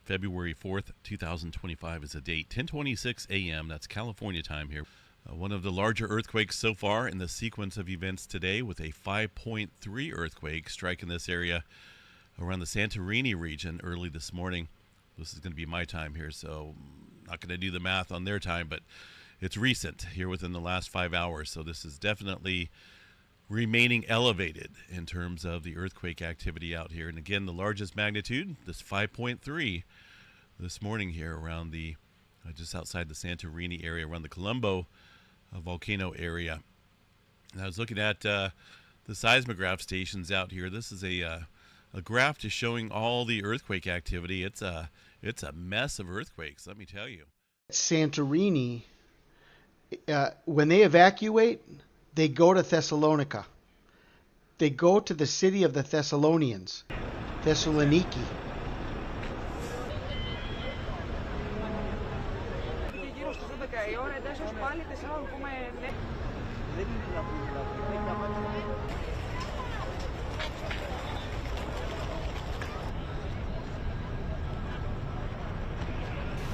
February 4th, 2025 is the date. 10:26 a.m. That's California time here. One of the larger earthquakes so far in the sequence of events today, with a 5.3 earthquake striking this area around the Santorini region early this morning. This is going to be my time here, so I'm not going to do the math on their time, but it's recent here within the last 5 hours. So this is definitely remaining elevated in terms of the earthquake activity out here. And again, the largest magnitude, this 5.3 this morning here around the just outside the Santorini area, around the Colombo volcano area. And I was looking at the seismograph stations out here. This is a graph just showing all the earthquake activity. It's a mess of earthquakes, let me tell you. Santorini, when they evacuate, they go to Thessalonica. They go to the city of the Thessalonians, Thessaloniki.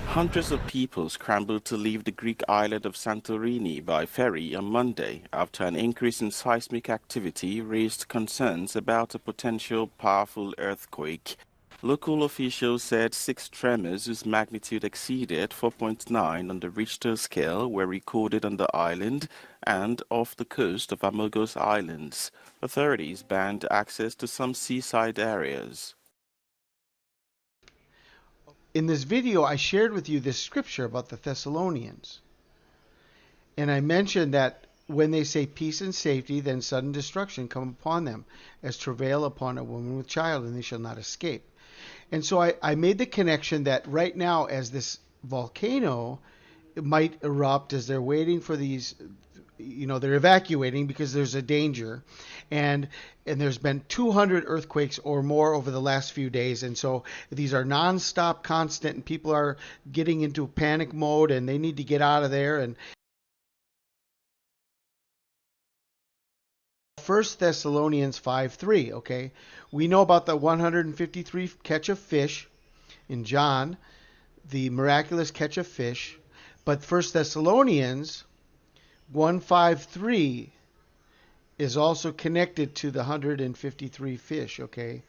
Hundreds of people scrambled to leave the Greek island of Santorini by ferry on Monday after an increase in seismic activity raised concerns about a potential powerful earthquake. Local officials said 6 tremors whose magnitude exceeded 4.9 on the Richter scale were recorded on the island and off the coast of Amogos Islands. Authorities banned access to some seaside areas. In this video, I shared with you this scripture about the Thessalonians. And I mentioned that when they say peace and safety, then sudden destruction come upon them, as travail upon a woman with child, and they shall not escape. And so I made the connection that right now, as this volcano might erupt, as they're waiting for these, they're evacuating because there's a danger, and there's been 200 earthquakes or more over the last few days, and so these are non-stop, constant, and people are getting into panic mode, and they need to get out of there. And 1 Thessalonians 5:3, okay? We know about the 153 catch of fish in John, the miraculous catch of fish, but 1 Thessalonians 1:5-3 is also connected to the 153 fish, okay?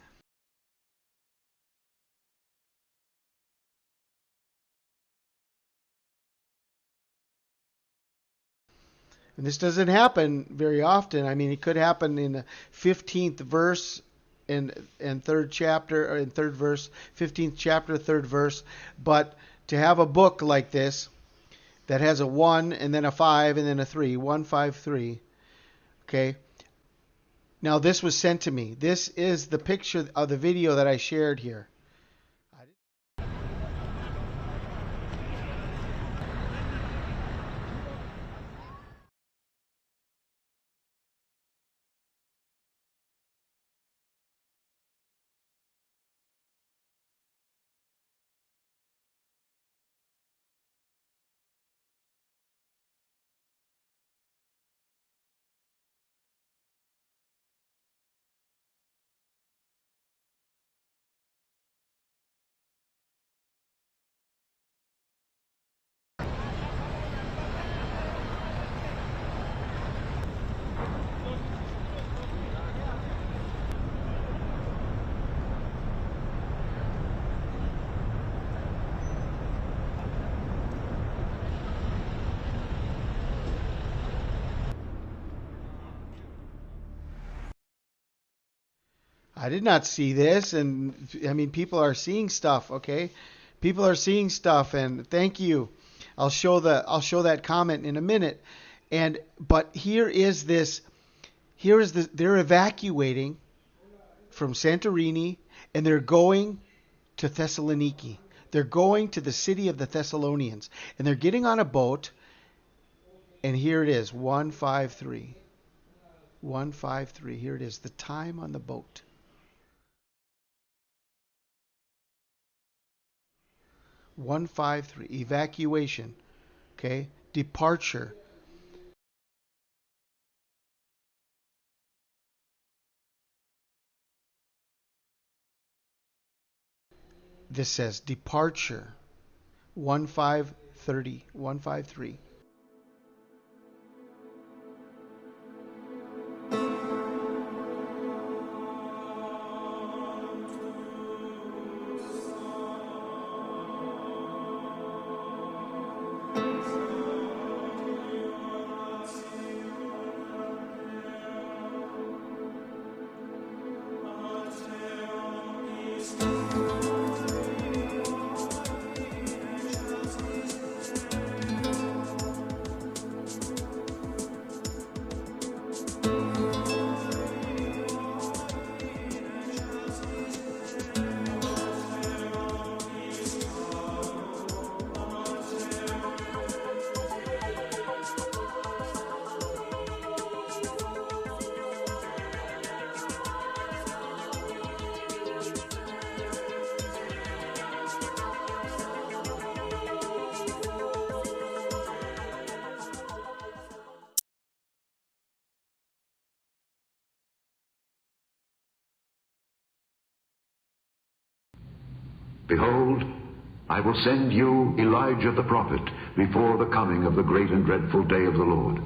And this doesn't happen very often. I mean, it could happen in the 15th verse and third chapter, or in third verse, 15th chapter, third verse. But to have a book like this that has a 1 and then a 5 and then a 3, 153, okay? Now this was sent to me. This is the picture of the video that I shared here. I did not see this, and I mean, people are seeing stuff, okay? People are seeing stuff, and thank you. I'll show that comment in a minute. But they're evacuating from Santorini, and they're going to Thessaloniki. They're going to the city of the Thessalonians, and they're getting on a boat, and here it is, 153. 153, here it is, the time on the boat. 153, evacuation, okay, departure. This says departure 1530, 153. Behold, I will send you Elijah the prophet before the coming of the great and dreadful day of the Lord.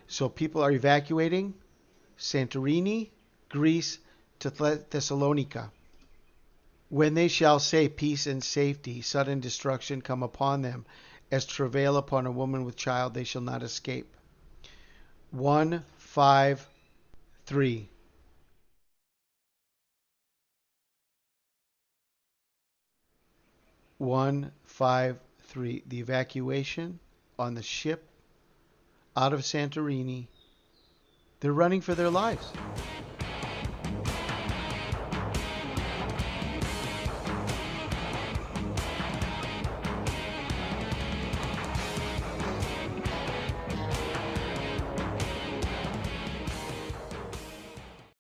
So people are evacuating Santorini, Greece, to Thessalonica. When they shall say peace and safety, sudden destruction come upon them, as travail upon a woman with child, they shall not escape. 153. The evacuation on the ship out of Santorini. They're running for their lives.